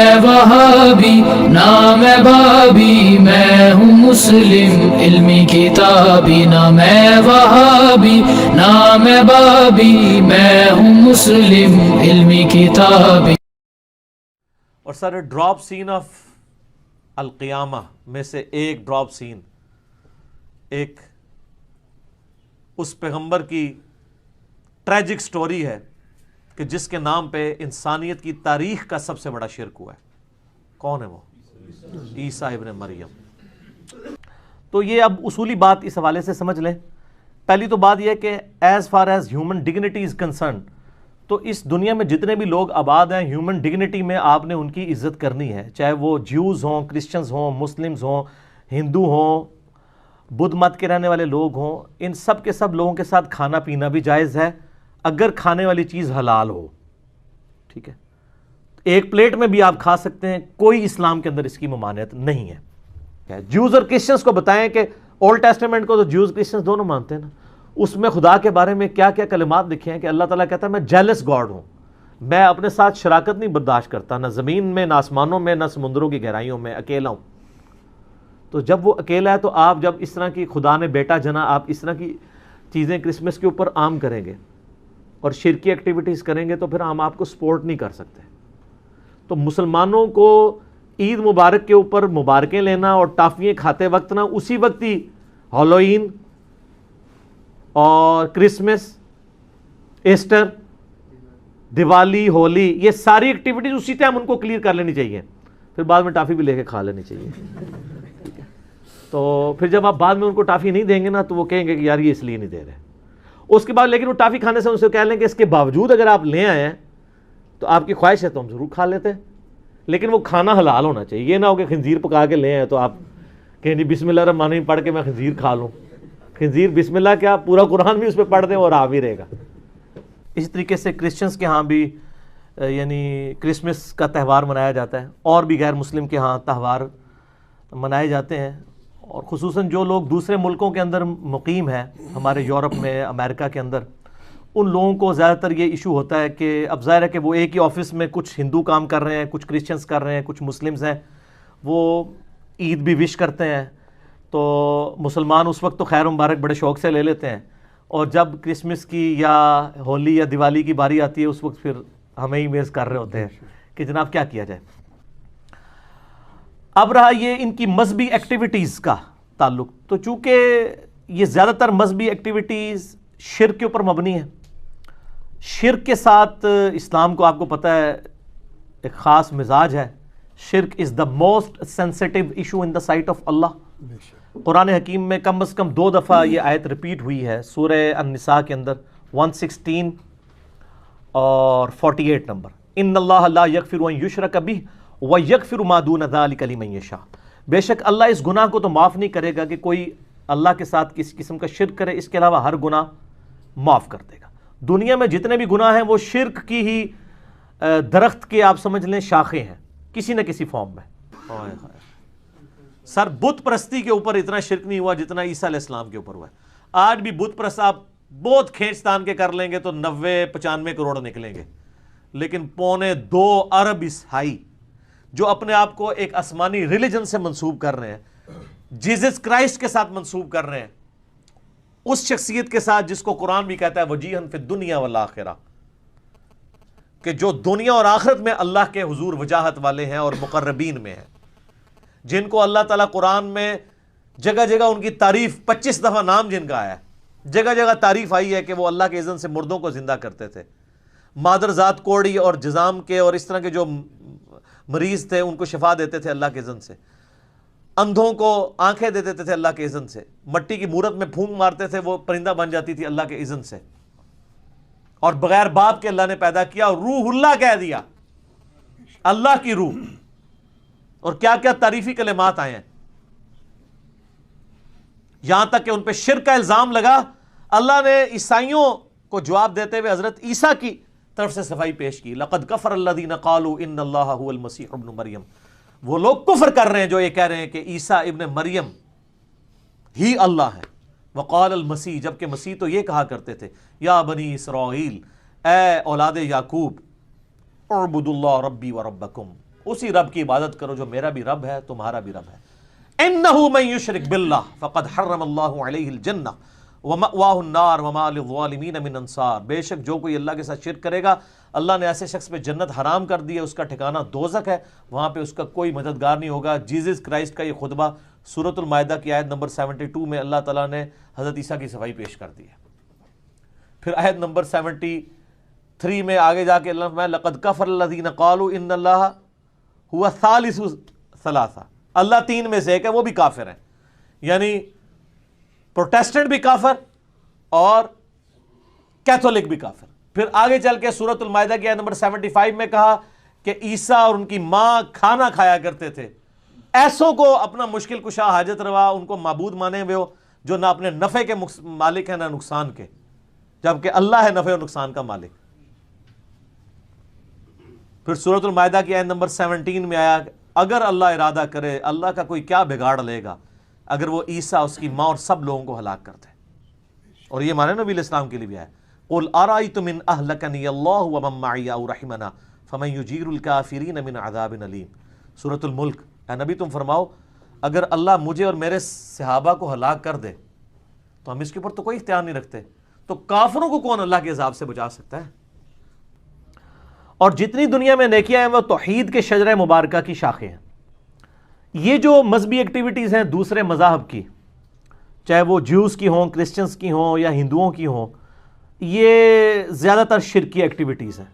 میں وہابی نہ میں بابی، میں ہوں مسلم علمی کتابی، نہ میں وہابی نہ میں بابی، میں ہوں مسلم علمی کتابی۔ اور سر ڈراپ سین آف القیامہ میں سے ایک ڈراپ سین ایک اس پیغمبر کی ٹریجک سٹوری ہے کہ جس کے نام پہ انسانیت کی تاریخ کا سب سے بڑا شرک ہوا ہے۔ کون ہے وہ؟ عیسیٰ ابن مریم۔ تو یہ اب اصولی بات اس حوالے سے سمجھ لیں۔ پہلی تو بات یہ ہے کہ as far as human dignity is concern, تو اس دنیا میں جتنے بھی لوگ آباد ہیں، ہیومن ڈگنیٹی میں آپ نے ان کی عزت کرنی ہے، چاہے وہ جیوز ہوں، کرسچنز ہوں، مسلمز ہوں، ہندو ہوں، بدھ مت کے رہنے والے لوگ ہوں، ان سب کے سب لوگوں کے ساتھ کھانا پینا بھی جائز ہے اگر کھانے والی چیز حلال ہو، ٹھیک ہے؟ ایک پلیٹ میں بھی آپ کھا سکتے ہیں، کوئی اسلام کے اندر اس کی ممانعت نہیں ہے۔ جیوز اور کرسچنز کو بتائیں کہ اولڈ ٹیسٹمنٹ کو تو جیوز کرسچنز دونوں مانتے ہیں نا، اس میں خدا کے بارے میں کیا کیا کلمات لکھے ہیں کہ اللہ تعالیٰ کہتا ہے میں جیلس گاڈ ہوں، میں اپنے ساتھ شراکت نہیں برداشت کرتا، نہ زمین میں، نہ آسمانوں میں، نہ سمندروں کی گہرائیوں میں، اکیلا ہوں۔ تو جب وہ اکیلا ہے تو آپ جب اس طرح کی خدا نے بیٹا جنا، آپ اس طرح کی چیزیں کرسمس کے اوپر عام کریں گے اور شرکی ایکٹیویٹیز کریں گے تو پھر ہم آپ کو سپورٹ نہیں کر سکتے۔ تو مسلمانوں کو عید مبارک کے اوپر مبارکیں لینا اور ٹافیاں کھاتے وقت نا اسی وقت ہی ہالوئین اور کرسمس، ایسٹر، دیوالی، ہولی، یہ ساری ایکٹیویٹیز اسی ٹائم ان کو کلیئر کر لینی چاہیے، پھر بعد میں ٹافی بھی لے کے کھا لینی چاہیے۔ تو پھر جب آپ بعد میں ان کو ٹافی نہیں دیں گے نا تو وہ کہیں گے کہ یار یہ اس لیے نہیں دے رہے۔ اس کے بعد لیکن وہ ٹافی کھانے سے ان سے کہہ لیں کہ اس کے باوجود اگر آپ لے آئے ہیں تو آپ کی خواہش ہے تو ہم ضرور کھا لیتے ہیں، لیکن وہ کھانا حلال ہونا چاہیے۔ یہ نہ ہو کہ خنزیر پکا کے لے آئے تو آپ کہیں جی بسم اللہ الرحمن الرحیم پڑھ کے میں خنزیر کھا لوں۔ خنزیر بسم اللہ کیا، پورا قرآن بھی اس پہ پڑھ دیں اور آ بھی رہے گا۔ اسی طریقے سے کرسچنس کے ہاں بھی یعنی کرسمس کا تہوار منایا جاتا ہے، اور بھی غیر مسلم کے ہاں تہوار منائے جاتے ہیں، اور خصوصاً جو لوگ دوسرے ملکوں کے اندر مقیم ہیں، ہمارے یورپ میں، امریکہ کے اندر، ان لوگوں کو زیادہ تر یہ ایشو ہوتا ہے کہ اب ظاہر ہے کہ وہ ایک ہی آفس میں کچھ ہندو کام کر رہے ہیں، کچھ کرسچنس کر رہے ہیں، کچھ مسلمز ہیں، وہ عید بھی وش کرتے ہیں، تو مسلمان اس وقت تو خیر مبارک بڑے شوق سے لے لیتے ہیں، اور جب کرسمس کی یا ہولی یا دیوالی کی باری آتی ہے اس وقت پھر ہمیں ہی میز کر رہے ہوتے ہیں کہ جناب کیا کیا جائے۔ اب رہا یہ ان کی مذہبی ایکٹیویٹیز کا تعلق، تو چونکہ یہ زیادہ تر مذہبی ایکٹیویٹیز شرک کے اوپر مبنی ہے، شرک کے ساتھ اسلام کو آپ کو پتہ ہے ایک خاص مزاج ہے، شرک is the most sensitive issue in the sight of Allah. Quran حکیم میں کم از کم 2 دفعہ یہ آیت ریپیٹ ہوئی ہے، سورہ النساء کے اندر 116 اور 48 نمبر، ان اللہ لا یغفر ان یشرک بہ ویغفر ما دون ذلک لمن یشاء، بے شک اللہ اس گناہ کو تو معاف نہیں کرے گا کہ کوئی اللہ کے ساتھ کسی قسم کا شرک کرے، اس کے علاوہ ہر گناہ معاف کر دے گا۔ دنیا میں جتنے بھی گناہ ہیں وہ شرک کی ہی درخت کے آپ سمجھ لیں شاخیں ہیں کسی نہ کسی فارم میں۔ سر بت پرستی کے اوپر اتنا شرک نہیں ہوا جتنا عیسیٰ علیہ السلام کے اوپر ہوا ہے۔ آج بھی بت پرست آپ بہت کھینچ تان کے کر لیں گے تو 90-95 کروڑ نکلیں گے، لیکن 2.25 ارب عیسائی جو اپنے آپ کو ایک آسمانی ریلیجن سے منسوب کر رہے ہیں، جیزس کرائسٹ کے ساتھ منسوب کر رہے ہیں، اس شخصیت کے ساتھ جس کو قرآن بھی کہتا ہے وجیہن فی الدنیا والآخرہ، کہ جو دنیا اور آخرت میں اللہ کے حضور وجاہت والے ہیں اور مقربین میں ہیں، جن کو اللہ تعالیٰ قرآن میں جگہ جگہ ان کی تعریف 25 دفعہ نام جن کا آیا ہے، جگہ جگہ تعریف آئی ہے کہ وہ اللہ کے اذن سے مردوں کو زندہ کرتے تھے، مادر ذات کوڑی اور جزام کے اور اس طرح کے جو مریض تھے ان کو شفا دیتے تھے اللہ کے اذن سے، اندھوں کو آنکھیں دے دیتے تھے اللہ کے اذن سے، مٹی کی مورت میں پھونک مارتے تھے وہ پرندہ بن جاتی تھی اللہ کے اذن سے، اور بغیر باپ کے اللہ نے پیدا کیا اور روح اللہ کہہ دیا، اللہ کی روح، اور کیا کیا تعریفی کلمات آئے ہیں، یہاں تک کہ ان پہ شرک کا الزام لگا۔ اللہ نے عیسائیوں کو جواب دیتے ہوئے حضرت عیسیٰ کی طرف سے صفائی پیش کی، لقد کفر الذین قالوا ان اللہ هو المسیح ابن مریم، وہ لوگ کفر کر رہے ہیں جو یہ کہہ رہے ہیں کہ عیسیٰ ابن مریم ہی اللہ ہے، وقال المسیح، جبکہ مسیح تو یہ کہا کرتے تھے یا بنی اسرائیل، اے اولاد یعقوب، اعبدوا اللہ ربی و ربکم، اسی رب کی عبادت کرو جو میرا بھی رب ہے تمہارا بھی رب ہے۔ انہ من یشرک باللہ فقد حرم اللہ علیہ الجنہ ومأواہ النار وما للظالمین من انصار، بے شک جو کوئی اللہ کے ساتھ شرک کرے گا اللہ نے ایسے شخص پہ جنت حرام کر دی ہے، اس کا ٹھکانہ دوزخ ہے، وہاں پہ اس کا کوئی مددگار نہیں ہوگا۔ جیزس کرائسٹ کا یہ خطبہ سورۃ المائدہ کی آیت نمبر 72 میں اللہ تعالیٰ نے حضرت عیسیٰ کی صفائی پیش کر دی ہے۔ پھر آیت نمبر 73 میں آگے جا کے اللہ فرمایا لقد کفر الذین قالوا ان اللہ هو ثالث ثلاثہ، اللہ تین میں سے ایک ہے، وہ بھی کافر ہیں، یعنی پروٹیسٹنٹ بھی کافر اور کیتھولک بھی کافر۔ پھر آگے چل کے سورۃ المائدہ کی آیت نمبر 75 میں کہا کہ عیسیٰ اور ان کی ماں کھانا کھایا کرتے تھے، ایسوں کو اپنا مشکل کشا حاجت روا ان کو معبود مانے ہوئے ہو جو نہ اپنے نفع کے مالک ہیں نہ نقصان کے، جبکہ اللہ ہے نفع اور نقصان کا مالک۔ پھر سورۃ المائدہ کی آیت نمبر 17 میں آیا اگر اللہ ارادہ کرے اللہ کا کوئی کیا بگاڑ لے گا اگر وہ عیسیٰ اس کی ماں اور سب لوگوں کو ہلاک کر دے۔ اور یہ معنی نبی علیہ السلام کے لیے بھی ہے قل ارأیتم ان اہلکنی اللہ ومن معی او رحمنا فمن یجیر الکافرین من عذاب علیم۔ سورۃ الملک، اے نبی تم فرماؤ اگر اللہ مجھے اور میرے صحابہ کو ہلاک کر دے تو ہم اس کے اوپر تو کوئی اختیار نہیں رکھتے، تو کافروں کو کون اللہ کے عذاب سے بچا سکتا ہے؟ اور جتنی دنیا میں نیکیاں ہیں وہ توحید کے شجرہ مبارکہ کی شاخیں ہیں۔ یہ جو مذہبی ایکٹیویٹیز ہیں دوسرے مذاہب کی، چاہے وہ جیوز کی ہوں، کرسچنز کی ہوں یا ہندوؤں کی ہوں، یہ زیادہ تر شرکی ایکٹیویٹیز ہیں۔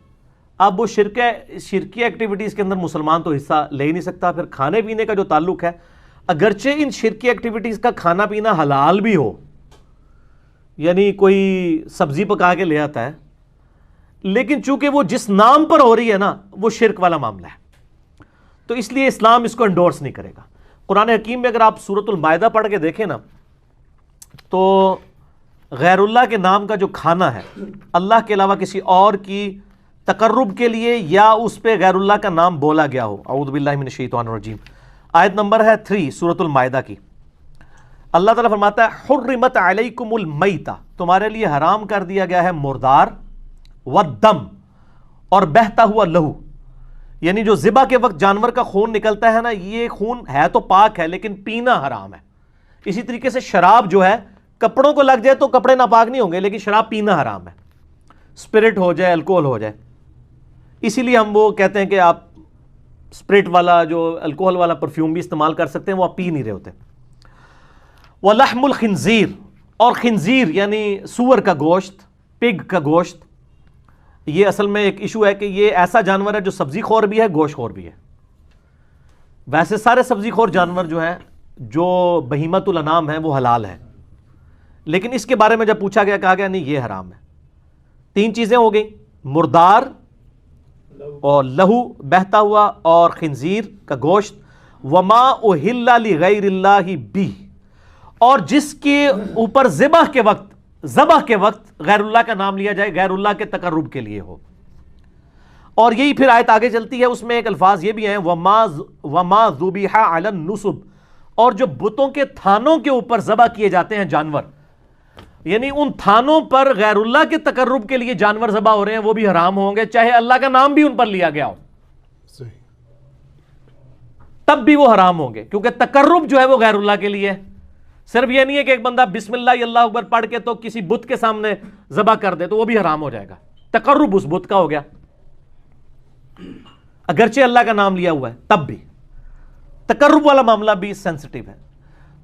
اب وہ شرکی ایکٹیویٹیز کے اندر مسلمان تو حصہ لے ہی نہیں سکتا۔ پھر کھانے پینے کا جو تعلق ہے، اگرچہ ان شرکی ایکٹیویٹیز کا کھانا پینا حلال بھی ہو، یعنی کوئی سبزی پکا کے لے آتا ہے، لیکن چونکہ وہ جس نام پر ہو رہی ہے نا وہ شرک والا معاملہ ہے، تو اس لیے اسلام اس کو انڈورس نہیں کرے گا۔ قرآن حکیم میں اگر آپ سورۃ المائدہ پڑھ کے دیکھیں نا تو غیر اللہ کے نام کا جو کھانا ہے اللہ کے علاوہ کسی اور کی تقرب کے لیے یا اس پہ غیر اللہ کا نام بولا گیا ہو، اعوذ باللہ من الشیطان الرجیم، آیت نمبر ہے 3 سورۃ المائدہ کی، اللہ تعالیٰ فرماتا ہے حرمت علیکم المیتہ، تمہارے لیے حرام کر دیا گیا ہے مردار، والدم، اور بہتا ہوا لہو، یعنی جو ذبح کے وقت جانور کا خون نکلتا ہے نا یہ خون ہے تو پاک ہے لیکن پینا حرام ہے۔ اسی طریقے سے شراب جو ہے کپڑوں کو لگ جائے تو کپڑے ناپاک نہیں ہوں گے لیکن شراب پینا حرام ہے، اسپرٹ ہو جائے، الکوہل ہو جائے۔ اسی لیے ہم وہ کہتے ہیں کہ آپ اسپرٹ والا جو الکوہل والا پرفیوم بھی استعمال کر سکتے ہیں، وہ آپ پی نہیں رہے ہوتے۔ وَلَحْمُ الْخِنزِيرِ، اور خنزیر یعنی سور کا گوشت، پگ کا گوشت، یہ اصل میں ایک ایشو ہے کہ یہ ایسا جانور ہے جو سبزی خور بھی ہے گوشت خور بھی ہے۔ ویسے سارے سبزی خور جانور جو ہیں جو بہیمۃ الانعام ہیں وہ حلال ہیں، لیکن اس کے بارے میں جب پوچھا گیا کہا گیا نہیں یہ حرام ہے۔ 3 چیزیں ہو گئیں، مردار اور لہو بہتا ہوا اور خنزیر کا گوشت، وما اہل لغیر اللہ بہ، اور جس کے اوپر ذبح کے وقت غیر اللہ کا نام لیا جائے، غیر اللہ کے تقرب کے لیے ہو۔ اور یہی پھر آیت آگے چلتی ہے، اس میں ایک الفاظ یہ بھی ہیں وما ذبح علی النصب، اور جو بتوں کے تھانوں کے اوپر ذبح کیے جاتے ہیں جانور، یعنی ان تھانوں پر غیر اللہ کے تقرب کے لیے جانور ذبح ہو رہے ہیں، وہ بھی حرام ہوں گے چاہے اللہ کا نام بھی ان پر لیا گیا ہو، تب بھی وہ حرام ہوں گے، کیونکہ تقرب جو ہے وہ غیر اللہ کے لیے ہے۔ صرف یہ نہیں ہے کہ ایک بندہ بسم اللہ اللہ اکبر پڑھ کے تو کسی بت کے سامنے ذبح کر دے تو وہ بھی حرام ہو جائے گا، تقرب اس بت کا ہو گیا، اگرچہ اللہ کا نام لیا ہوا ہے تب بھی تقرب والا معاملہ بھی سینسٹیو ہے۔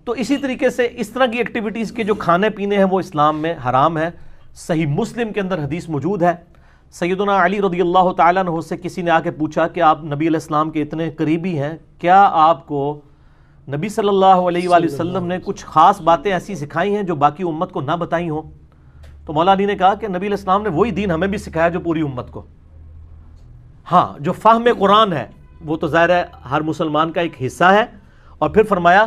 تو اسی طریقے سے اس طرح کی ایکٹیویٹیز کے جو کھانے پینے ہیں وہ اسلام میں حرام ہے۔ صحیح مسلم کے اندر حدیث موجود ہے، سیدنا علی رضی اللہ تعالیٰ عنہ سے کسی نے آ کے پوچھا کہ آپ نبی علیہ السلام کے اتنے قریبی ہیں، کیا آپ کو نبی صلی اللہ علیہ وآلہ وسلم نے کچھ خاص باتیں ایسی سکھائی ہیں جو باقی امت کو نہ بتائی ہوں؟ تو مولا علی نے کہا کہ نبی علیہ السلام نے وہی دین ہمیں بھی سکھایا جو پوری امت کو۔ ہاں جو فہم قرآن ہے وہ تو ظاہر ہے ہر مسلمان کا ایک حصہ ہے، اور پھر فرمایا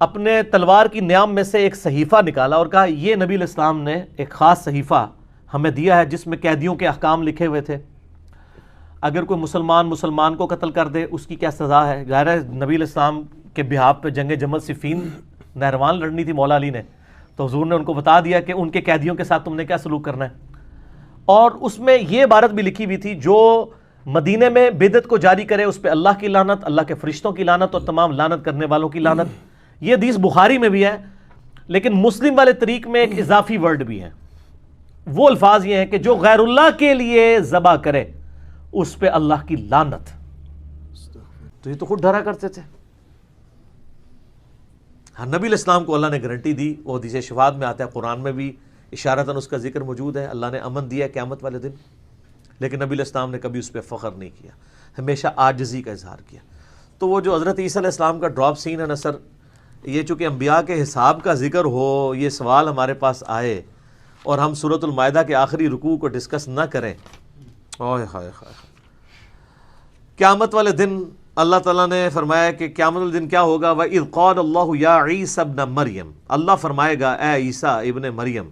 اپنے تلوار کی نیام میں سے ایک صحیفہ نکالا اور کہا یہ نبی علیہ السلام نے ایک خاص صحیفہ ہمیں دیا ہے جس میں قیدیوں کے احکام لکھے ہوئے تھے، اگر کوئی مسلمان کو قتل کر دے اس کی کیا سزا ہے۔ ظاہر ہے نبی علیہ السلام کے بہاف پہ جنگ جمل صفین نہروان لڑنی تھی مولا علی نے، تو حضور نے ان کو بتا دیا کہ ان کے قیدیوں کے ساتھ تم نے کیا سلوک کرنا ہے۔ اور اس میں یہ عبارت بھی لکھی ہوئی تھی جو مدینے میں بدعت کو جاری کرے اس پہ اللہ کی لعنت، اللہ کے فرشتوں کی لعنت اور تمام لعنت کرنے والوں کی لعنت. یہ حدیث بخاری میں بھی ہے، لیکن مسلم والے طریق میں ایک اضافی ورڈ بھی ہے. وہ الفاظ یہ ہیں کہ جو غیر اللہ کے لیے ذبح کرے اس پہ اللہ کی لعنت. تو یہ تو خود ڈرا کرتے تھے. ہاں نبی علیہ السلام کو اللہ نے گارنٹی دی، وہ حدیث شفاعت میں آتا ہے، قرآن میں بھی اشارتاً اس کا ذکر موجود ہے. اللہ نے امن دیا ہے قیامت والے دن، لیکن نبی علیہ السلام نے کبھی اس پہ فخر نہیں کیا، ہمیشہ عاجزی کا اظہار کیا. تو وہ جو حضرت عیسیٰ علیہ السلام کا ڈراپ سین ہے نا سر، یہ چونکہ انبیاء کے حساب کا ذکر ہو، یہ سوال ہمارے پاس آئے اور ہم سورۃ المائدہ کے آخری رکوع کو ڈسکس نہ کریں. اوہ ہائے ہائے. قیامت والے دن اللہ تعالیٰ نے فرمایا کہ قیامت والے دن کیا ہوگا؟ وَإِذْ قَالَ اللَّهُ يَا عِيسَى ابْنَ مَرْيَمَ، اللہ فرمائے گا اے عیسیٰ ابن مریم.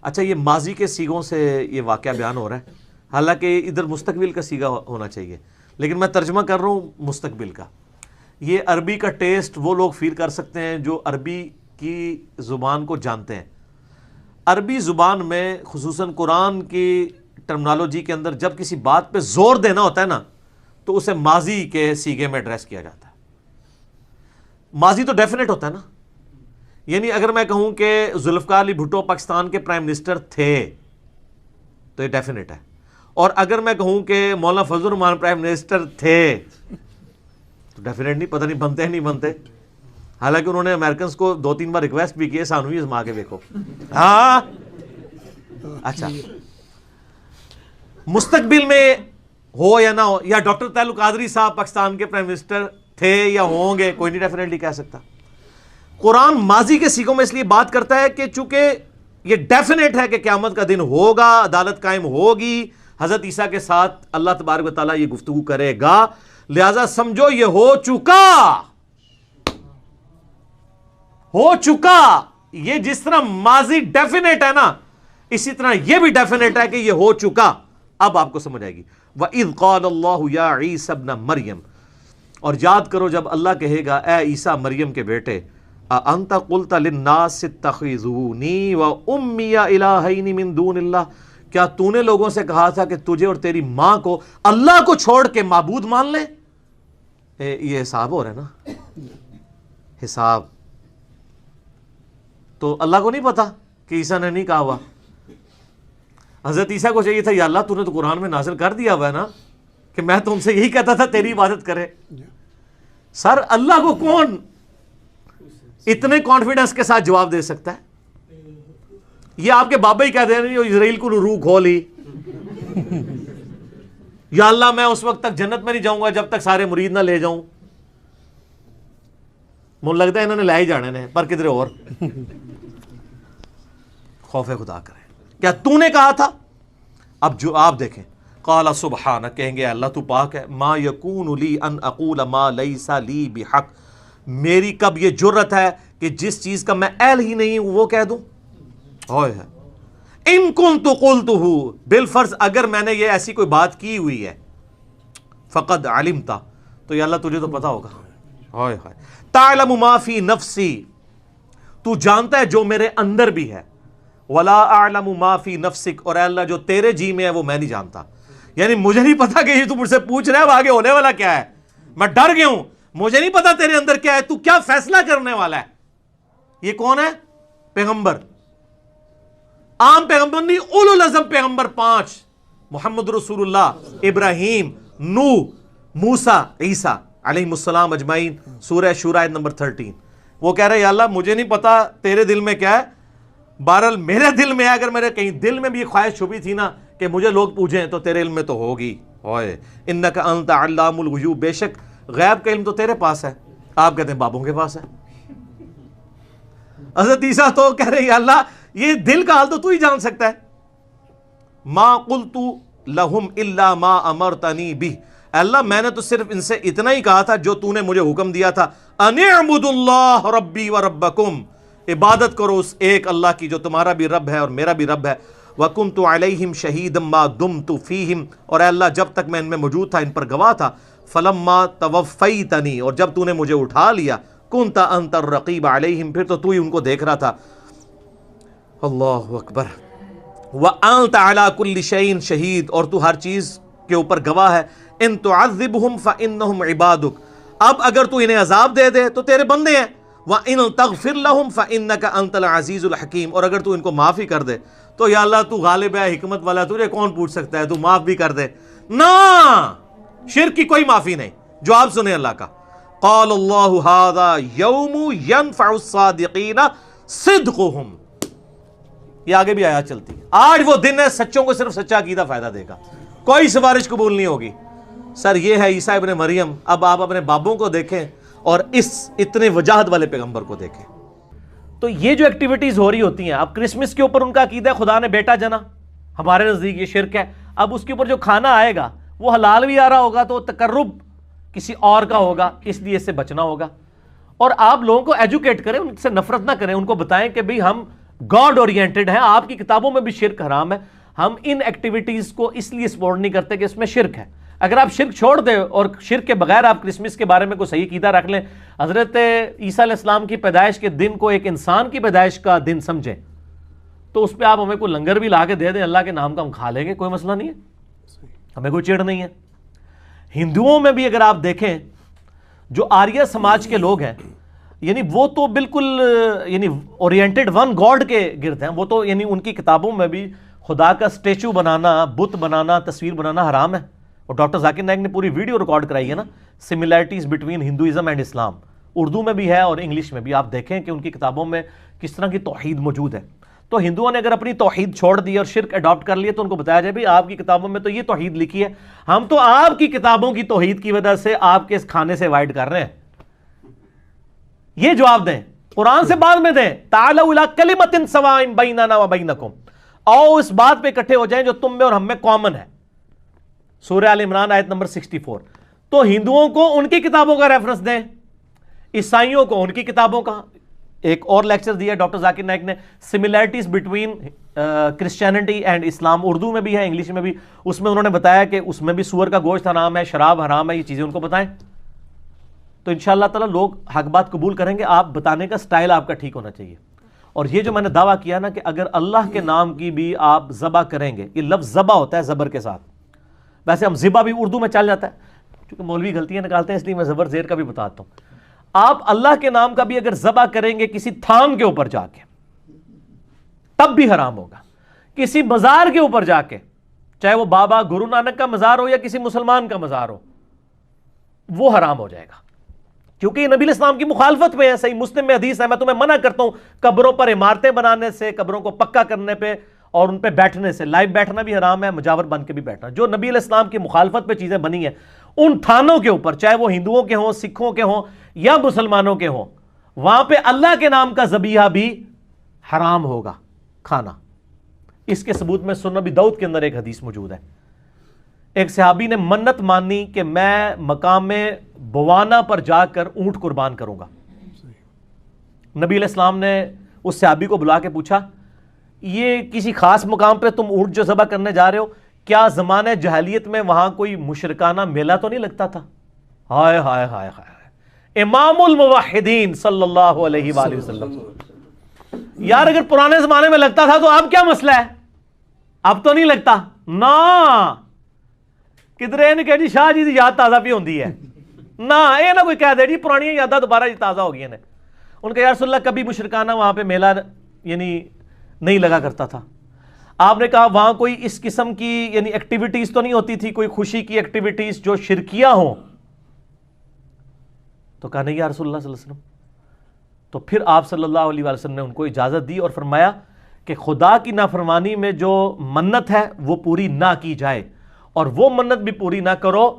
اچھا یہ ماضی کے سیغوں سے یہ واقعہ بیان ہو رہا ہے، حالانکہ ادھر مستقبل کا سیغہ ہونا چاہیے، لیکن میں ترجمہ کر رہا ہوں مستقبل کا. یہ عربی کا ٹیسٹ وہ لوگ فیل کر سکتے ہیں جو عربی کی زبان کو جانتے ہیں. عربی زبان میں خصوصاً قرآن کی ٹرمنالوجی کے اندر جب کسی بات پہ زور دینا ہوتا ہے نا تو اسے ماضی کے سیغے میں ایڈریس کیا جاتا ہے. ماضی تو ڈیفینیٹ ہوتا ہے نا، یعنی اگر میں کہوں کہ ذوالفقار علی بھٹو پاکستان کے پرائم منسٹر تھے تو یہ ڈیفینیٹ ہے، اور اگر میں کہوں کہ مولانا فضل الرحمان پرائم منسٹر تھے تو ڈیفینیٹ نہیں، پتہ نہیں بنتے ہیں نہیں بنتے. حالانکہ انہوں نے امریکنز کو 2-3 بار ریکویسٹ بھی کیے، سانو ہی آزما کے دیکھو. ہاں اچھا مستقبل میں ہو یا نہ ہو، یا ڈاکٹر تعلق قادری صاحب پاکستان کے پرائم منسٹر تھے یا ہوں گے، کوئی نہیں ڈیفینیٹلی کہہ سکتا. قرآن ماضی کے سیغوں میں اس لیے بات کرتا ہے کہ چونکہ یہ ڈیفینیٹ ہے کہ قیامت کا دن ہوگا، عدالت قائم ہوگی، حضرت عیسیٰ کے ساتھ اللہ تبارک و تعالیٰ یہ گفتگو کرے گا، لہذا سمجھو یہ ہو چکا. یہ جس طرح ماضی ڈیفینیٹ ہے نا، اسی طرح یہ بھی ڈیفینیٹ ہے کہ یہ ہو چکا. اب آپ کو سمجھ آئے گی. وَإِذْ قَالَ اللَّهُ يَا عِيسَى ابْنَ مَرْيَمَ، اور یاد کرو جب اللہ کہے گا اے عیسیٰ مریم کے بیٹے، أَأَنْتَ قُلْتَ لِلنَّاسِ اتَّخِذُونِي وَأُمِّيَ إِلَٰهَيْنِ مِن دُونِ اللَّهِ، کیا تو نے لوگوں سے کہا تھا کہ تجھے اور تیری ماں کو اللہ کو چھوڑ کے معبود مان لیں؟ یہ حساب ہو رہا ہے نا، حساب. تو اللہ کو نہیں پتا کہ عیسیٰ نے نہیں کہا ہوا. حضرت عیسیٰ کو چاہیے تھا یا اللہ تو نے تو قرآن میں نازل کر دیا ہوا ہے نا کہ میں تو ان سے یہی کہتا تھا تیری عبادت کرے. سر اللہ کو کون اتنے کانفیڈنس کے ساتھ جواب دے سکتا ہے؟ یہ آپ کے بابا ہی کہتے ہیں اسرائیل کو روح کھولی، یا اللہ میں اس وقت تک جنت میں نہیں جاؤں گا جب تک سارے مرید نہ لے جاؤں. مجھے لگتا ہے انہوں نے لے ہی جانے نے، پر کدھر اور. خوف خدا کرے. کیا تو نے کہا تھا؟ اب جو آپ دیکھیں، قال سبحانہ، کہیں گے اللہ تو پاک ہے، ما یکون لی ان اقول ما لیس لی بحق، میری کب یہ جرت ہے کہ جس چیز کا میں اہل ہی نہیں ہوں وہ کہہ دوں. ہوئے ہے ان کنت قلتہ، بالفرض اگر میں نے یہ ایسی کوئی بات کی ہوئی ہے، فقد علمتا، تو یا اللہ تجھے تو پتا ہوگا. ہوئے ہے تعلم ما فی نفسی، تو جانتا ہے جو میرے اندر بھی ہے، ولا اعلم ما فی نفسک، اور اے اللہ جو تیرے جی میں ہے وہ میں نہیں جانتا. یعنی مجھے نہیں پتا کہ یہ تو مجھ سے پوچھ رہا ہے اب آگے ہونے والا کیا ہے، میں ڈر گیا ہوں، مجھے نہیں پتا تیرے اندر کیا ہے، تو کیا فیصلہ کرنے والا ہے. یہ کون ہے؟ پیغمبر، عام پیغمبر نہیں، اولو العزم پیغمبر 5، محمد رسول اللہ، ابراہیم، نوح، موسیٰ، عیسیٰ علیہ السلام اجمعین. سورہ شورى نمبر 13. وہ کہہ رہے یا اللہ مجھے نہیں پتا تیرے دل میں کیا ہے، بہرحال میرے دل میں ہے، اگر میرے کہیں دل میں بھی یہ خواہش چھپی تھی نا کہ مجھے لوگ پوچھیں تو تیرے علم میں تو ہوگی. ہوئے انک انت علام الغیوب، بے شک غیب کا علم تو تیرے پاس ہے. آپ کہتے ہیں بابوں کے پاس ہے. حضرت عیسیٰ تو کہہ رہے یا اللہ یہ دل کا حال تو ہی جان سکتا ہے. ما قلت لہم الا ما امرتنی بہ، اللہ میں نے تو صرف ان سے اتنا ہی کہا تھا جو تو نے مجھے حکم دیا تھا، ان اعبدوا اللہ ربی و ربکم، عبادت کرو اس ایک اللہ کی جو تمہارا بھی رب ہے اور میرا بھی رب ہے. وَكُنْتُ عَلَيْهِمْ شَهِيدًا مَا دُمْتُ فِيهِمْ، اور اے اللہ جب تک میں ان میں موجود تھا ان پر گواہ تھا. فَلَمَّا تَوَفَّيْتَنِي، اور جب تو نے مجھے اٹھا لیا، كُنْتَ أَنْتَ الرَّقِيبَ عَلَيْهِمْ، پھر تو ہی ان کو دیکھ رہا تھا. اللہ اکبر. وَأَنْتَ عَلَى كُلِّ شَيْءٍ شَهِيدٌ، اور تو ہر چیز کے اوپر گواہ ہے، ان تعذبہم فانہم عبادک، اب اگر تو انہیں عذاب دے دے تو تیرے بندے ہیں، وَإِن تَغْفِرْ لَهُمْ فَإِنَّكَ أَنْتَ الْعَزِيزُ الْحَكِيمُ، اور اگر تو ان کو معاف ہی کر دے تو یا اللہ تو غالب ہے، حکمت والا، تجھے کون پوچھ سکتا ہے، تو معاف بھی کر دے۔ نا، شرک کی کوئی معافی نہیں۔ جواب سنیں اللہ کا، قال اللہ ھذا یوم ینفع الصادقین صدقہم، یہ آگے بھی آیات چلتی ہے، آج وہ دن ہے سچوں کو صرف سچا عقیدہ فائدہ دے گا، کوئی سفارش قبول نہیں ہوگی۔ سر یہ ہے عیسیٰ ابن مریم، اب آپ اپنے بابوں کو دیکھیں اور اس اتنے وجاہت والے پیغمبر کو دیکھیں۔ تو یہ جو ایکٹیویٹیز ہو رہی ہوتی ہیں، اب کرسمس کے اوپر ان کا عقیدہ ہے خدا نے بیٹا جنا، ہمارے نزدیک یہ شرک ہے۔ اب اس کے اوپر جو کھانا آئے گا وہ حلال بھی آ رہا ہوگا تو تقرب کسی اور کا ہوگا، اس لیے اس سے بچنا ہوگا۔ اور آپ لوگوں کو ایجوکیٹ کریں، ان سے نفرت نہ کریں، ان کو بتائیں کہ بھئی ہم گاڈ اورینٹڈ ہیں، آپ کی کتابوں میں بھی شرک حرام ہے، ہم ان ایکٹیویٹیز کو اس لیے سپورٹ نہیں کرتے کہ اس میں شرک ہے۔ اگر آپ شرک چھوڑ دیں اور شرک کے بغیر آپ کرسمس کے بارے میں کوئی صحیح عقیدہ رکھ لیں، حضرت عیسیٰ علیہ السلام کی پیدائش کے دن کو ایک انسان کی پیدائش کا دن سمجھیں، تو اس پہ آپ ہمیں کوئی لنگر بھی لا کے دے دیں اللہ کے نام کا، ہم کھا لیں گے، کوئی مسئلہ نہیں ہے، ہمیں کوئی چڑ نہیں ہے۔ ہندوؤں میں بھی اگر آپ دیکھیں، جو آریہ سماج کے لوگ ہیں، یعنی وہ تو بالکل یعنی اورینٹڈ ون گاڈ کے گرد ہیں، وہ تو یعنی ان کی کتابوں میں بھی خدا کا اسٹیچو بنانا، بت بنانا، تصویر بنانا حرام ہے۔ اور ڈاکٹر ذاکر نائک نے پوری ویڈیو ریکارڈ کرائی ہے نا، سملیرٹیز بٹوین ہندوازم اینڈ اسلام، اردو میں بھی ہے اور انگلش میں بھی، آپ دیکھیں کہ ان کی کتابوں میں کس طرح کی توحید موجود ہے۔ تو ہندوؤں نے اگر اپنی توحید چھوڑ دی اور شرک اڈاپٹ کر لیے تو ان کو بتایا جائے بھی آپ کی کتابوں میں تو یہ توحید لکھی ہے، ہم تو آپ کی کتابوں کی توحید کی وجہ سے آپ کے اس کھانے سے اوائڈ کر رہے ہیں۔ یہ جواب دیں، قرآن سے بعد میں دیں، تعالوا الی کلمۃ سواء بیننا وبینکم، آؤ اس بات پہ اکٹھے ہو جائیں جو تم میں اور ہم میں کامن ہے، سورہ آل عمران آیت نمبر 64۔ تو ہندوؤں کو ان کی کتابوں کا ریفرنس دیں، عیسائیوں کو ان کی کتابوں کا۔ ایک اور لیکچر دیا ڈاکٹر ذاکر نائک نے، سملیرٹیز بٹوین کرسچینٹی اینڈ اسلام، اردو میں بھی ہے انگلش میں بھی، اس میں انہوں نے بتایا کہ اس میں بھی سور کا گوشت حرام ہے، شراب حرام ہے، یہ چیزیں ان کو بتائیں، تو انشاءاللہ تعالیٰ لوگ حق بات قبول کریں گے۔ آپ بتانے کا سٹائل آپ کا ٹھیک ہونا چاہیے۔ اور یہ جو میں نے دعویٰ کیا نا کہ اگر اللہ کے نام کی بھی آپ ذبح کریں گے، یہ لفظ ذبح ہوتا ہے زبر کے ساتھ، ویسے ہم ذبح بھی اردو میں چل جاتا ہے، چونکہ مولوی غلطیاں نکالتے ہیں اس لیے میں زبر زیر کا بھی بتاتا ہوں۔ آپ اللہ کے نام کا بھی اگر ذبح کریں گے کسی تھان کے اوپر جا کے تب بھی حرام ہوگا، کسی مزار کے اوپر جا کے، چاہے وہ بابا گرو نانک کا مزار ہو یا کسی مسلمان کا مزار ہو، وہ حرام ہو جائے گا، کیونکہ یہ نبی الاسلام کی مخالفت میں ہے۔ صحیح مسلم میں حدیث ہے، میں تمہیں منع کرتا ہوں قبروں پر عمارتیں بنانے سے، قبروں کو پکا کرنے پہ اور ان پہ بیٹھنے سے، لائیو بیٹھنا بھی حرام ہے، مجاور بن کے بھی بیٹھنا۔ جو نبی علیہ السلام کی مخالفت پہ چیزیں بنی ہیں ان تھانوں کے اوپر، چاہے وہ ہندوؤں کے ہوں، سکھوں کے ہوں یا مسلمانوں کے ہوں، وہاں پہ اللہ کے نام کا ذبیحہ بھی حرام ہوگا کھانا۔ اس کے ثبوت میں سنن نبی داؤد کے اندر ایک حدیث موجود ہے، ایک صحابی نے منت مانی کہ میں مقام بوانا پر جا کر اونٹ قربان کروں گا۔ نبی علیہ السلام نے اس صحابی کو بلا کے پوچھا، یہ کسی خاص مقام پہ تم اونٹ جو ذبح کرنے جا رہے ہو، کیا زمانہ جاہلیت میں وہاں کوئی مشرکانہ میلہ تو نہیں لگتا تھا؟ ہائے ہائے ہائے ہائے، امام الموحدین صلی اللہ علیہ وآلہ وسلم، یار اگر پرانے زمانے میں لگتا تھا تو اب کیا مسئلہ ہے؟ اب تو نہیں لگتا نا، کدھر نے کہا جی شاہ جی دی یاد تازہ بھی ہوندی ہے نا، یہ نہ کوئی کہہ دے جی پرانی یادیں دوبارہ جی تازہ ہو گئی ہیں۔ ان کا یا رسول اللہ کبھی مشرکانہ وہاں پہ میلہ یعنی نہیں لگا کرتا تھا۔ آپ نے کہا وہاں کوئی اس قسم کی یعنی ایکٹیویٹیز تو نہیں ہوتی تھی، کوئی خوشی کی ایکٹیویٹیز جو شرکیہ ہوں؟ تو کہا نہیں یا رسول اللہ صلی اللہ علیہ وسلم۔ تو پھر آپ صلی اللہ علیہ وسلم نے ان کو اجازت دی اور فرمایا کہ خدا کی نافرمانی میں جو منت ہے وہ پوری نہ کی جائے، اور وہ منت بھی پوری نہ کرو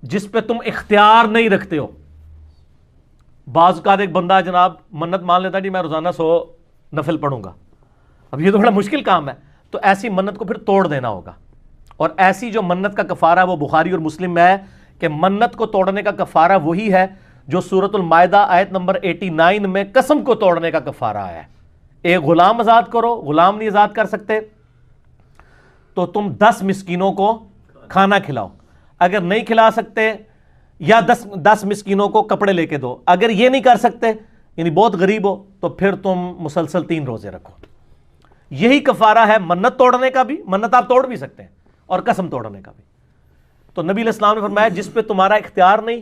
جس پہ تم اختیار نہیں رکھتے ہو۔ بعض اوقات ایک بندہ جناب منت مان لیتا جی میں روزانہ 100 نفل پڑھوں گا، اب یہ تو بڑا مشکل کام ہے، تو ایسی منت کو پھر توڑ دینا ہوگا۔ اور ایسی جو منت کا کفارہ وہ بخاری اور مسلم میں ہے کہ منت کو توڑنے کا کفارہ وہی ہے جو سورۃ المائدہ آیت نمبر 89 میں قسم کو توڑنے کا کفارہ ہے۔ ایک غلام آزاد کرو، غلام نہیں آزاد کر سکتے تو تم 10 مسکینوں کو کھانا کھلاؤ، اگر نہیں کھلا سکتے یا 10 مسکینوں کو کپڑے لے کے دو، اگر یہ نہیں کر سکتے یعنی بہت غریب ہو تو پھر تم مسلسل 3 روزے رکھو۔ یہی کفارہ ہے منت توڑنے کا بھی، منت آپ توڑ بھی سکتے ہیں، اور قسم توڑنے کا بھی۔ تو نبی علیہ السلام نے فرمایا جس پہ تمہارا اختیار نہیں،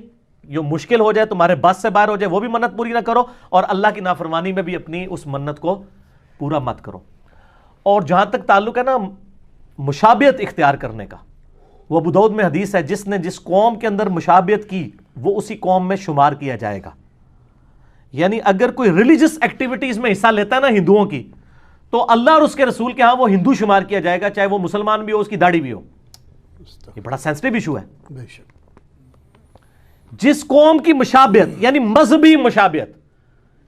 جو مشکل ہو جائے، تمہارے بس سے باہر ہو جائے، وہ بھی منت پوری نہ کرو، اور اللہ کی نافرمانی میں بھی اپنی اس منت کو پورا مت کرو۔ اور جہاں تک تعلق ہے نا مشابہت اختیار کرنے کا، وہ ابو داؤد میں حدیث ہے جس نے جس قوم کے اندر مشابہت کی وہ اسی قوم میں شمار کیا جائے گا۔ یعنی اگر کوئی ریلیجس ایکٹیویٹیز میں حصہ لیتا ہے نا ہندوؤں کی، تو اللہ اور اس کے رسول کے ہاں وہ ہندو شمار کیا جائے گا، چاہے وہ مسلمان بھی ہو، اس کی داڑھی بھی ہو۔ یہ بڑا سینسٹیو ایشو ہے۔ بے شک جس قوم کی مشابہت، یعنی مذہبی مشابہت،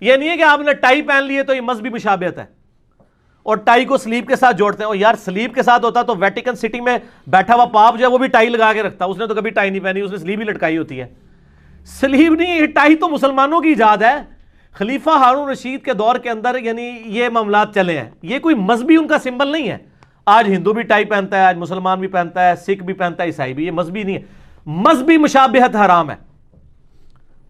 یہ نہیں ہے کہ آپ نے ٹائی پہن لی ہے تو یہ مذہبی مشابہت ہے، اور ٹائی کو سلیب کے ساتھ جوڑتے ہیں۔ اور یار سلیب کے ساتھ ہوتا تو ویٹیکن سٹی میں بیٹھا ہوا پاپ جو ہے وہ بھی ٹائی لگا کے رکھتا، اس نے تو کبھی ٹائی نہیں پہنی، اس نے سلیب ہی لٹکائی ہوتی ہے۔ سلیب نہیں، یہ ٹائی تو مسلمانوں کی ایجاد ہے، خلیفہ ہارون رشید کے دور کے اندر یعنی یہ معاملات چلے ہیں، یہ کوئی مذہبی ان کا سمبل نہیں ہے۔ آج ہندو بھی ٹائی پہنتا ہے، آج مسلمان بھی پہنتا ہے، سکھ بھی پہنتا ہے، عیسائی بھی، یہ مذہبی نہیں ہے۔ مذہبی مشابہت حرام ہے،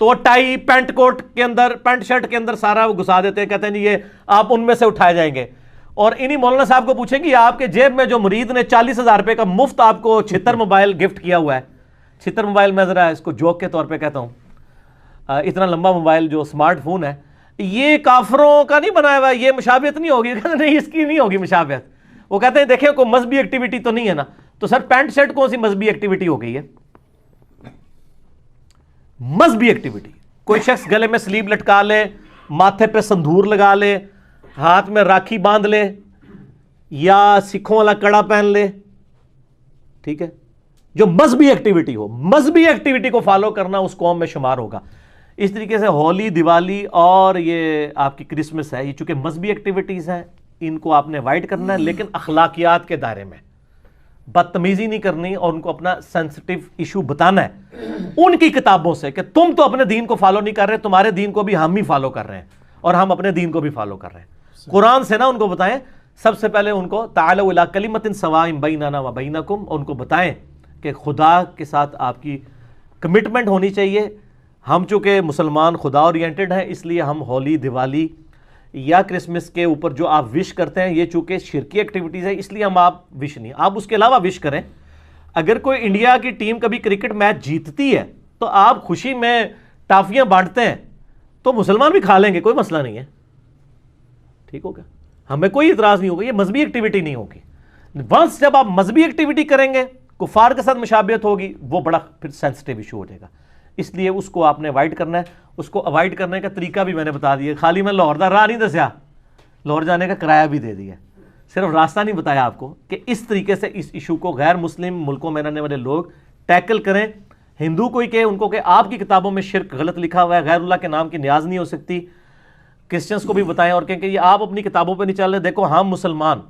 تو ٹائی پینٹ کوٹ کے اندر، پینٹ شرٹ کے اندر سارا وہ گھسا دیتے ہیں، کہتے ہیں یہ آپ ان میں سے اٹھائے جائیں گے۔ اور انہی مولانا صاحب کو پوچھیں کہ آپ کے جیب میں جو مرید نے 40,000 روپے کا مفت آپ کو 76 موبائل گفٹ کیا ہوا ہے، 76 موبائل میں ذرا اس کو جوک کے طور پہ کہتا ہوں، اتنا لمبا موبائل جو سمارٹ فون ہے، یہ کافروں کا نہیں بنایا ہوا، یہ مشابہت نہیں ہوگی؟ کہتے ہیں نہیں اس کی نہیں ہوگی مشابہت۔ وہ کہتے ہیں دیکھیں کوئی مذہبی ایکٹیویٹی تو نہیں ہے نا، تو سر پینٹ شرٹ کون سی مذہبی ایکٹیویٹی ہو گئی ہے؟ مذہبی ایکٹیویٹی، کوئی شخص گلے میں سلیب لٹکا لے، ماتھے پہ سندور لگا لے، ہاتھ میں راکھی باندھ لے، یا سکھوں والا کڑا پہن لے، ٹھیک ہے، جو مذہبی ایکٹیویٹی ہو، مذہبی ایکٹیویٹی کو فالو کرنا اس قوم میں شمار ہوگا۔ اس طریقے سے ہولی، دیوالی اور یہ آپ کی کرسمس ہے، یہ چونکہ مذہبی ایکٹیویٹیز ہیں، ان کو آپ نے اوائڈ کرنا ہے، لیکن اخلاقیات کے دائرے میں، بدتمیزی نہیں کرنی، اور ان کو اپنا سینسٹیو ایشو بتانا ہے ان کی کتابوں سے کہ تم تو اپنے دین کو فالو نہیں کر رہے، تمہارے دین کو بھی ہم ہی فالو کر رہے ہیں، اور ہم اپنے دین کو بھی فالو کر رہے ہیں۔ قرآن سے نا ان کو بتائیں، سب سے پہلے ان کو تعالوا الی کلمۃ سواء بیننا و بینکم، ان کو بتائیں کہ خدا کے ساتھ آپ کی کمٹمنٹ ہونی چاہیے۔ ہم چونکہ مسلمان خدا اورینٹڈ ہیں، اس لیے ہم ہولی، دیوالی یا کرسمس کے اوپر جو آپ وش کرتے ہیں، یہ چونکہ شرکی ایکٹیویٹیز ہے، اس لیے ہم آپ وش نہیں، آپ اس کے علاوہ وش کریں۔ اگر کوئی انڈیا کی ٹیم کبھی کرکٹ میچ جیتتی ہے تو آپ خوشی میں ٹافیاں بانٹتے ہیں، تو مسلمان بھی کھا لیں گے، کوئی مسئلہ نہیں ہے، ٹھیک ہوگا، ہمیں کوئی اعتراض نہیں ہوگا، یہ مذہبی ایکٹیویٹی نہیں ہوگی۔ ونس جب آپ مذہبی ایکٹیویٹی کریں گے، کفار کے ساتھ مشابہت ہوگی، وہ بڑا پھر سینسٹیو ایشو ہو جائے گا، اس لیے اس کو آپ نے اوائڈ کرنا ہے۔ اس کو اوائڈ کرنے کا طریقہ بھی میں نے بتا دیا، خالی میں لاہور دا راہ نہیں دسیا، لاہور جانے کا کرایہ بھی دے دیا، صرف راستہ نہیں بتایا آپ کو کہ اس طریقے سے اس ایشو کو غیر مسلم ملکوں میں رہنے والے لوگ ٹیکل کریں۔ ہندو کوئی کہ ان کو کہ آپ کی کتابوں میں شرک غلط لکھا ہوا ہے، غیر اللہ کے نام کی نیاز نہیں ہو سکتی، کرسچنس کو بھی بتائیں اور کہیں کہ یہ آپ اپنی کتابوں پہ نہیں چل رہے، دیکھو ہم مسلمان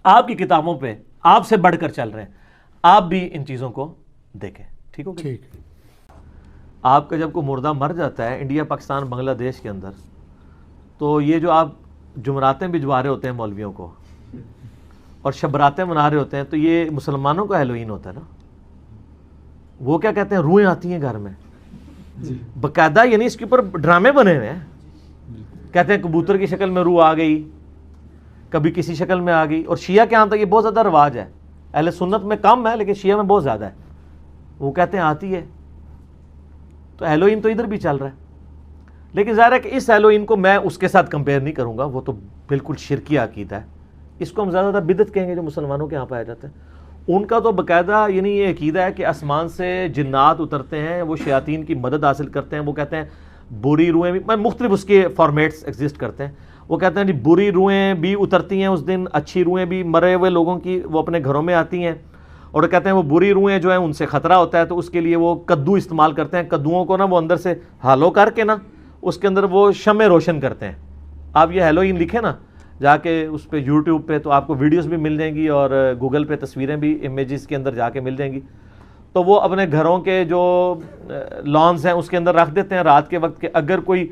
آپ کی کتابوں پہ آپ سے بڑھ کر چل رہے ہیں، آپ بھی ان چیزوں کو دیکھیں، ٹھیک ہو؟ ٹھیک۔ آپ کا جب کوئی مردہ مر جاتا ہے انڈیا، پاکستان، بنگلہ دیش کے اندر، تو یہ جو آپ جمعراتیں بھجوا رہے ہوتے ہیں مولویوں کو اور شبراتیں منا رہے ہوتے ہیں، تو یہ مسلمانوں کا ہیلوئین ہوتا ہے نا۔ وہ کیا کہتے ہیں، روحیں آتی ہیں گھر میں، باقاعدہ، یعنی اس کے اوپر ڈرامے بنے ہوئے ہیں، کہتے ہیں کبوتر کی شکل میں روح آ گئی، کبھی کسی شکل میں آ گئی۔ اور شیعہ کے ہاں تو یہ بہت زیادہ رواج ہے، اہل سنت میں کم ہے لیکن شیعہ میں بہت زیادہ ہے، وہ کہتے ہیں آتی ہے۔ تو ہیلوئین تو ادھر بھی چل رہا ہے، لیکن ظاہر ہے کہ اس ہیلوئین کو میں اس کے ساتھ کمپیئر نہیں کروں گا، وہ تو بالکل شرکی عقیدہ ہے، اس کو ہم زیادہ بدعت کہیں گے جو مسلمانوں کے یہاں پایا جاتا ہے۔ ان کا تو باقاعدہ یعنی یہ عقیدہ ہے کہ آسمان سے جنات اترتے ہیں، وہ شیاطین کی مدد حاصل کرتے ہیں، وہ کہتے ہیں بری روحیں بھی، مختلف اس کے فارمیٹس ایگزسٹ کرتے ہیں، وہ کہتے ہیں جی بری روحیں بھی اترتی ہیں اس دن، اچھی روحیں بھی، مرے ہوئے لوگوں کی وہ اپنے گھروں میں آتی ہیں، اور کہتے ہیں وہ بری روحیں جو ہیں ان سے خطرہ ہوتا ہے، تو اس کے لیے وہ کدو استعمال کرتے ہیں، کدوؤں کو نا وہ اندر سے ہالو کر کے نا اس کے اندر وہ شمع روشن کرتے ہیں۔ آپ یہ ہیلوئین لکھیں نا جا کے اس پہ یوٹیوب پہ، تو آپ کو ویڈیوز بھی مل جائیں گی اور گوگل پہ تصویریں بھی امیجز کے اندر جا کے مل جائیں گی۔ تو وہ اپنے گھروں کے جو لانز ہیں اس کے اندر رکھ دیتے ہیں رات کے وقت، کہ اگر کوئی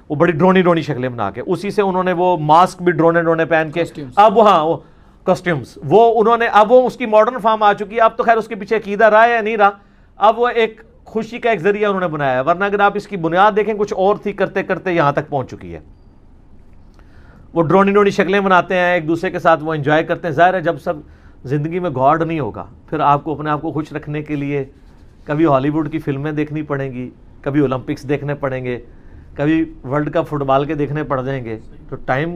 وہ بڑی ڈرونی ڈرونی شکلیں بنا کے، اسی سے انہوں نے وہ ماسک بھی ڈرونے ڈرونے پہن کے، اب وہ ہاں وہ کسٹیومز وہ انہوں نے، اب وہ اس کی ماڈرن فارم آ چکی ہے، اب تو خیر اس کے پیچھے عقیدہ رہا ہے یا نہیں رہا، اب وہ ایک خوشی کا ایک ذریعہ انہوں نے بنایا ہے، ورنہ اگر آپ اس کی بنیاد دیکھیں کچھ اور تھی، کرتے کرتے یہاں تک پہنچ چکی ہے۔ وہ ڈرونی ڈرونی شکلیں بناتے ہیں ایک دوسرے کے ساتھ، وہ انجوائے کرتے ہیں، ظاہر ہے جب سب زندگی میں گاڈ نہیں ہوگا، پھر آپ کو اپنے آپ کو خوش رکھنے کے لیے کبھی ہالی ووڈ کی فلمیں دیکھنی پڑیں گی، کبھی اولمپکس دیکھنے پڑیں گے، کبھی ورلڈ کپ فٹ بال کے دیکھنے پڑ جائیں گے. تو ٹائم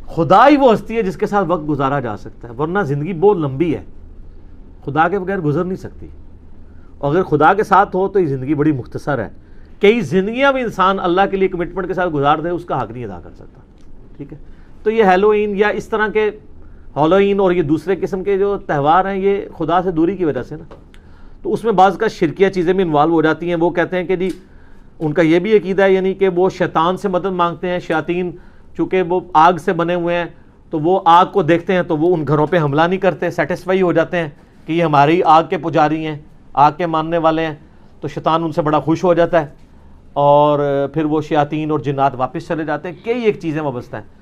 خدا ہی وہ ہستی ہے جس کے ساتھ وقت گزارا جا سکتا ہے، ورنہ زندگی بہت لمبی ہے، خدا کے بغیر گزر نہیں سکتی. اور اگر خدا کے ساتھ ہو تو یہ زندگی بڑی مختصر ہے. کئی زندگیاں بھی انسان اللہ کے لیے کمٹمنٹ کے ساتھ گزار دے، اس کا حق نہیں ادا کر سکتا. ٹھیک ہے، تو یہ ہیلوئین یا اس طرح کے ہالوئین اور یہ دوسرے قسم کے جو تہوار ہیں، یہ خدا سے دوری کی وجہ سے نا، تو اس میں بعض کا شرکیہ چیزیں بھی انوالو ہو جاتی ہیں. وہ کہتے ہیں کہ جی ان کا یہ بھی عقیدہ ہے، یعنی کہ وہ شیطان سے مدد مانگتے ہیں. شیاطین چونکہ وہ آگ سے بنے ہوئے ہیں تو وہ آگ کو دیکھتے ہیں تو وہ ان گھروں پہ حملہ نہیں کرتے، سیٹسفائی ہو جاتے ہیں کہ یہ ہماری آگ کے پجاری ہیں، آگ کے ماننے والے ہیں. تو شیطان ان سے بڑا خوش ہو جاتا ہے اور پھر وہ شیاطین اور جنات واپس چلے جاتے ہیں. کئی ایک چیزیں وابستہ ہیں.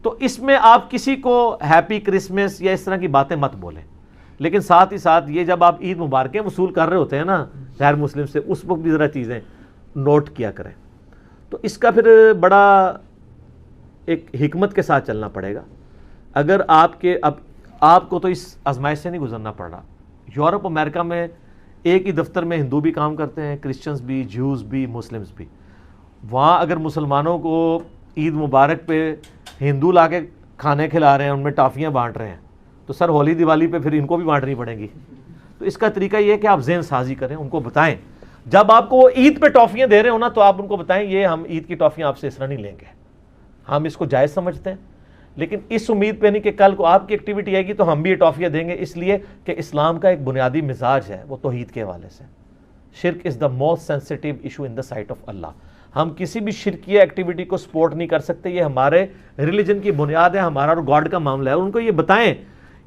تو اس میں آپ کسی کو ہیپی کرسمس یا اس طرح کی باتیں مت بولیں، لیکن ساتھ ہی ساتھ یہ جب آپ عید مبارکیں وصول کر رہے ہوتے ہیں نا غیر مسلم سے، اس وقت بھی ذرا چیزیں نوٹ کیا کریں. تو اس کا پھر بڑا ایک حکمت کے ساتھ چلنا پڑے گا. اگر آپ کو تو اس آزمائش سے نہیں گزرنا پڑ رہا. یورپ امریکہ میں ایک ہی دفتر میں ہندو بھی کام کرتے ہیں، کرسچنز بھی، جیوز بھی، مسلمز بھی. وہاں اگر مسلمانوں کو عید مبارک پہ ہندو لا کے کھانے کھلا رہے ہیں، ان میں ٹافیاں بانٹ رہے ہیں، تو سر ہولی دیوالی پہ پھر ان کو بھی بانٹنی پڑیں گی. تو اس کا طریقہ یہ ہے کہ آپ ذہن سازی کریں، ان کو بتائیں. جب آپ کو عید پہ ٹافیاں دے رہے ہو نا تو آپ ان کو بتائیں یہ ہم عید کی ٹافیاں آپ سے اس طرح نہیں لیں گے، ہم اس کو جائز سمجھتے ہیں، لیکن اس امید پہ نہیں کہ کل کو آپ کی ایکٹیویٹی آئے گی تو ہم بھی یہ ٹافیاں دیں گے. اس لیے کہ اسلام کا ایک بنیادی مزاج ہے وہ توحید کے حوالے سے. شرک is the most sensitive issue in the sight of Allah. ہم کسی بھی شرکیہ ایکٹیویٹی کو سپورٹ نہیں کر سکتے. یہ ہمارے ریلیجن کی بنیاد ہے، ہمارا اور گاڈ کا معاملہ ہے. ان کو یہ بتائیں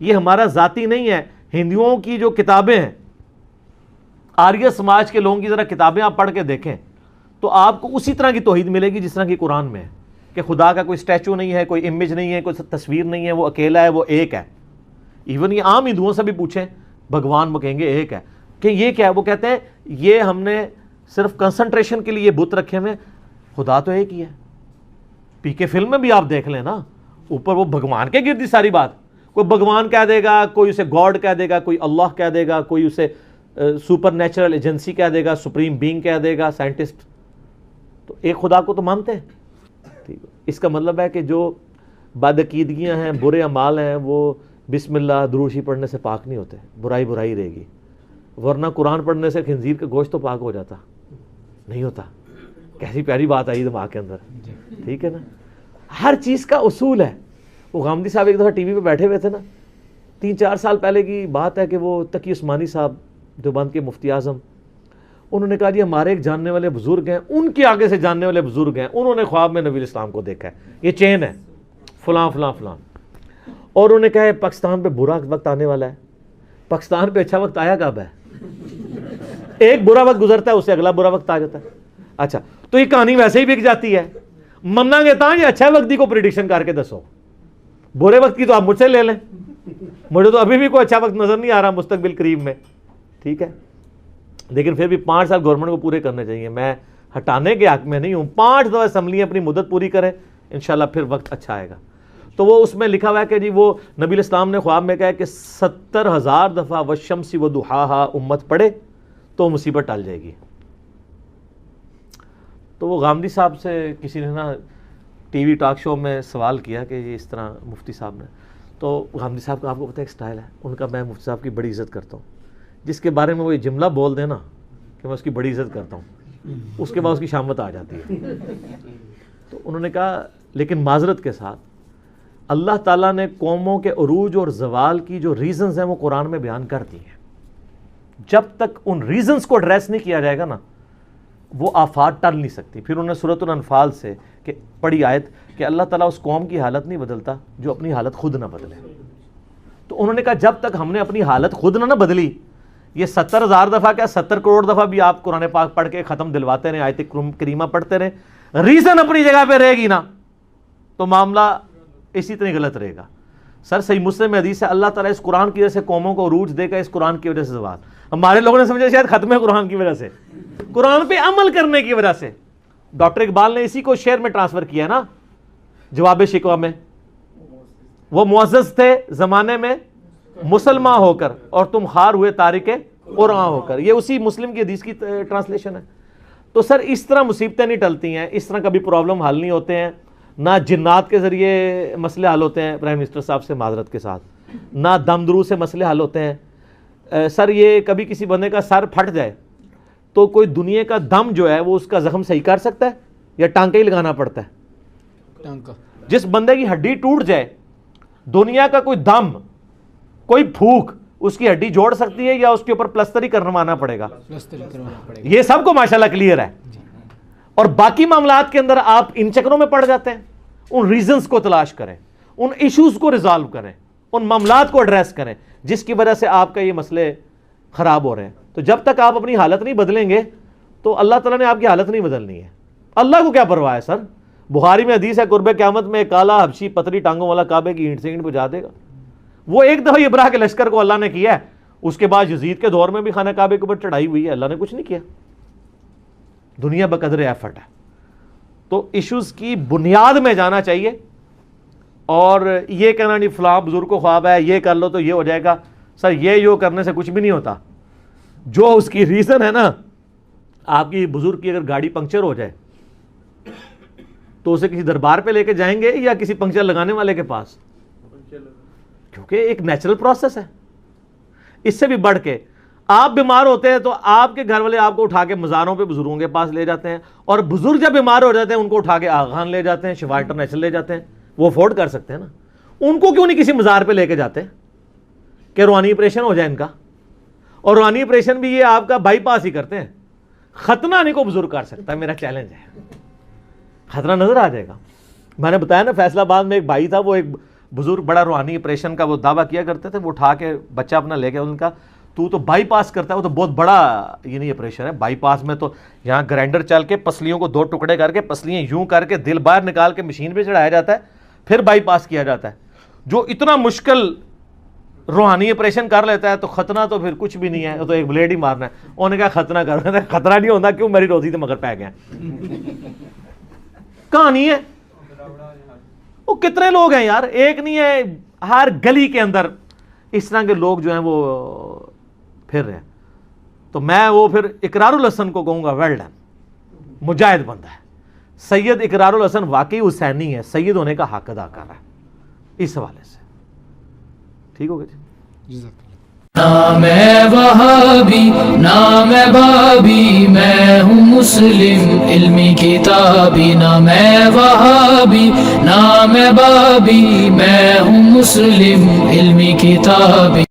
یہ ہمارا ذاتی نہیں ہے. ہندوؤں کی جو کتابیں ہیں، آریہ سماج کے لوگوں کی ذرا کتابیں آپ پڑھ کے دیکھیں تو آپ کو اسی طرح کی توحید ملے گی جس طرح کی قرآن میں ہے، کہ خدا کا کوئی اسٹیچو نہیں ہے، کوئی امیج نہیں ہے، کوئی تصویر نہیں ہے، وہ اکیلا ہے، وہ ایک ہے. ایون یہ عام ہندوؤں سے بھی پوچھیں، بھگوان وہ کہیں گے ایک ہے. کہ یہ کیا ہے؟ وہ کہتے ہیں یہ ہم نے صرف کنسنٹریشن کے لیے بت رکھے ہوئے، خدا تو ایک ہی ہے. پی کے فلم میں بھی آپ دیکھ لیں نا، اوپر وہ بھگوان کے گرد ساری بات. کوئی بھگوان کہہ دے گا، کوئی اسے گاڈ کہہ دے گا، کوئی اللہ کہہ دے گا، کوئی اسے سپر نیچرل ایجنسی کہہ دے گا، سپریم بینگ کہہ دے گا، سائنٹسٹ. تو ایک خدا کو تو مانتے ہیں. ٹھیک ہے، اس کا مطلب ہے کہ جو بدعقیدگیاں ہیں، برے اعمال ہیں، وہ بسم اللہ دروشی پڑھنے سے پاک نہیں ہوتے. برائی برائی رہے گی، ورنہ قرآن پڑھنے سے خنزیر کا گوشت تو پاک ہو جاتا نہیں ہوتا. کیسی پیاری بات آئی دماغ کے اندر. ٹھیک ہے نا، ہر چیز کا اصول ہے. وہ غامدی صاحب ایک دفعہ ٹی وی پہ بیٹھے ہوئے تھے نا، 3-4 سال پہلے کی بات ہے کہ وہ تقی عثمانی صاحب دیوبند کے مفتی اعظم، انہوں نے کہا جی ہمارے ایک جاننے والے بزرگ ہیں، ان کے آگے سے جاننے والے بزرگ ہیں، انہوں نے خواب میں نبی اسلام کو دیکھا ہے، یہ چین ہے فلاں فلاں فلاں. اور انہوں نے کہا ہے پاکستان پہ برا وقت آنے والا ہے. پاکستان پہ اچھا وقت آیا کب ہے؟ ایک برا وقت گزرتا ہے، اس سے اگلا برا وقت آ جاتا ہے. اچھا تو یہ کہانی ویسے ہی بک جاتی ہے. مننا گے تاں یہ اچھا وقت کی کو پریڈکشن کر کے دسو، برے وقت کی تو آپ مجھ سے لے لیں. مجھے تو ابھی بھی کوئی اچھا وقت نظر نہیں آ رہا مستقبل قریب میں. ٹھیک ہے، لیکن پھر بھی 5 سال گورنمنٹ کو پورے کرنے چاہیے. میں ہٹانے کے حق میں نہیں ہوں. 5 دفعہ اسمبلی اپنی مدت پوری کریں، انشاءاللہ پھر وقت اچھا آئے گا. تو وہ اس میں لکھا ہوا ہے کہ جی وہ نبی الاسلام نے خواب میں کہا کہ 70,000 دفعہ والشمس وضحاہا امت پڑھے تو مصیبت ٹال جائے گی. تو وہ غامدی صاحب سے کسی نے نا ٹی وی ٹاک شو میں سوال کیا کہ یہ اس طرح مفتی صاحب نے. تو غامدی صاحب کا آپ کو پتہ ہے ایک سٹائل ہے ان کا، میں مفتی صاحب کی بڑی عزت کرتا ہوں. جس کے بارے میں وہ یہ جملہ بول دیں نا کہ میں اس کی بڑی عزت کرتا ہوں، اس کے بعد اس کی شامت آ جاتی ہے. تو انہوں نے کہا لیکن معذرت کے ساتھ اللہ تعالیٰ نے قوموں کے عروج اور زوال کی جو ریزنز ہیں وہ قرآن میں بیان کر دی ہیں. جب تک ان ریزنز کو ایڈریس نہیں کیا جائے گا نا وہ آفات ٹل نہیں سکتی. پھر انہوں نے سورۃ الانفال سے کہ پڑھی آیت کہ اللہ تعالیٰ اس قوم کی حالت نہیں بدلتا جو اپنی حالت خود نہ بدلے. تو انہوں نے کہا جب تک ہم نے اپنی حالت خود نہ بدلی، یہ 70,000 دفعہ کیا 70 کروڑ دفعہ بھی آپ قرآن پاک پڑھ کے ختم دلواتے رہیں، آیت کریمہ پڑھتے رہیں، ریزن اپنی جگہ پہ رہے گی نا تو معاملہ اسی طرح غلط رہے گا. سر صحیح مسلم میں حدیث ہے اللہ تعالیٰ اس قرآن کی وجہ سے قوموں کو عروج دے گا، اس قرآن کی وجہ سے زوال. ہمارے لوگوں نے سمجھا شاید ختم قرآن کی وجہ سے، قرآن پہ عمل کرنے کی وجہ سے. ڈاکٹر اقبال نے اسی کو شعر میں ٹرانسفر کیا نا، جواب شکوہ میں. وہ معزز تھے زمانے میں مسلمان ہو کر اور تم خار ہوئے تارک قرآن ہو کر. یہ اسی مسلم کی حدیث کی ٹرانسلیشن ہے. تو سر اس طرح مصیبتیں نہیں ٹلتی ہیں, اس طرح کبھی پرابلم حل نہیں ہوتے ہیں. نہ جنات کے ذریعے مسئلے حل ہوتے ہیں پرائم منسٹر صاحب سے معذرت کے ساتھ, نہ دم درو سے مسئلے حل ہوتے ہیں. سر یہ کبھی کسی بندے کا سر پھٹ جائے تو کوئی دنیا کا دم جو ہے وہ اس کا زخم صحیح کر سکتا ہے یا ٹانکا ہی لگانا پڑتا ہے؟ ٹانکا. جس بندے کی ہڈی ٹوٹ جائے دنیا کا کوئی دم, کوئی پھوک اس کی ہڈی جوڑ سکتی ہے یا اس کے اوپر پلستر ہی کروانا پڑے گا؟ پلستر کروانا پڑے گا. یہ سب کو ماشاءاللہ کلیئر ہے. اور باقی معاملات کے اندر آپ ان چکروں میں پڑ جاتے ہیں. ان ریزنز کو تلاش کریں, ان ایشوز کو ریزالو کریں, ان معاملات کو ایڈریس کریں جس کی وجہ سے آپ کا یہ مسئلے خراب ہو رہے ہیں. تو جب تک آپ اپنی حالت نہیں بدلیں گے تو اللہ تعالیٰ نے آپ کی حالت نہیں بدلنی ہے. اللہ کو کیا پرواہ ہے سر؟ بخاری میں حدیث ہے قرب قیامت میں ایک کالا حبشی پتلی ٹانگوں والا کعبے کی اینٹ سے اینٹ پہنچا دے گا. وہ ایک دفعہ ابراہ کے لشکر کو اللہ نے کیا ہے, اس کے بعد یزید کے دور میں بھی خانہ کعبے کے اوپر چڑھائی ہوئی ہے, اللہ نے کچھ نہیں کیا. دنیا بقدر ایفرٹ ہے. تو ایشوز کی بنیاد میں جانا چاہیے, اور یہ کہنا نہیں فلاں بزرگ کو خواب ہے یہ کر لو تو یہ ہو جائے گا. سر یہ کرنے سے کچھ بھی نہیں ہوتا. جو اس کی ریزن ہے نا, آپ کی بزرگ کی اگر گاڑی پنکچر ہو جائے تو اسے کسی دربار پہ لے کے جائیں گے یا کسی پنکچر لگانے والے کے پاس؟ کیونکہ ایک نیچرل پروسیس ہے. اس سے بھی بڑھ کے آپ بیمار ہوتے ہیں تو آپ کے گھر والے آپ کو اٹھا کے مزاروں پہ بزرگوں کے پاس لے جاتے ہیں, اور بزرگ جب بیمار ہو جاتے ہیں ان کو اٹھا کے آغا خان لے جاتے ہیں, شفا انٹرنیشنل لے جاتے ہیں. وہ افورڈ کر سکتے ہیں نا. ان کو کیوں نہیں کسی مزار پہ لے کے جاتے کہ روحانی آپریشن ہو جائے ان کا؟ اور روحانی آپریشن بھی یہ آپ کا بائی پاس ہی کرتے ہیں. ختنہ نہیں کو بزرگ کر سکتا. میرا چیلنج ہے, ختنہ نظر آ جائے گا. میں نے بتایا نا فیصلہ آباد میں ایک بھائی تھا, وہ ایک بزرگ بڑا روحانی آپریشن کا وہ دعویٰ کیا کرتے تھے. وہ اٹھا کے بچہ اپنا لے کے ان کا, تو بائی پاس کرتا ہے, وہ تو بہت بڑا یہ نہیں آپریشن ہے. بائی پاس میں تو یہاں گرائنڈر چل کے پسلیوں کو 2 ٹکڑے کر کے پسلیاں یوں کر کے دل باہر نکال کے مشین پہ چڑھایا جاتا ہے, پھر بائی پاس کیا جاتا ہے. جو اتنا مشکل روحانی آپریشن کر لیتا ہے تو ختنہ تو پھر کچھ بھی نہیں ہے, تو ایک بلیڈ ہی مارنا ہے. انہوں نے کہا ختنہ کر رہے ہیں. خطرہ نہیں ہوتا کیوں, میری روزی تو مگر پہ گیا. کہانی ہے. وہ کتنے لوگ ہیں یار, ایک نہیں ہے, ہر گلی کے اندر اس طرح کے لوگ جو ہیں وہ پھر رہے ہیں. تو میں وہ پھر اقرار الحسن کو کہوں گا ویل ڈن, مجاہد بندہ ہے. سید اقرار الحسن واقعی حسینی ہے, سید ہونے کا حق ادا کر رہا ہے. اس حوالے سے ٹھیک ہوگا جی. نہ میں وہابی نہ میں بابی, میں ہوں مسلم علمی کتابی. نہ میں وہابی نہ میں بابی, میں ہوں مسلم علمی کتابی.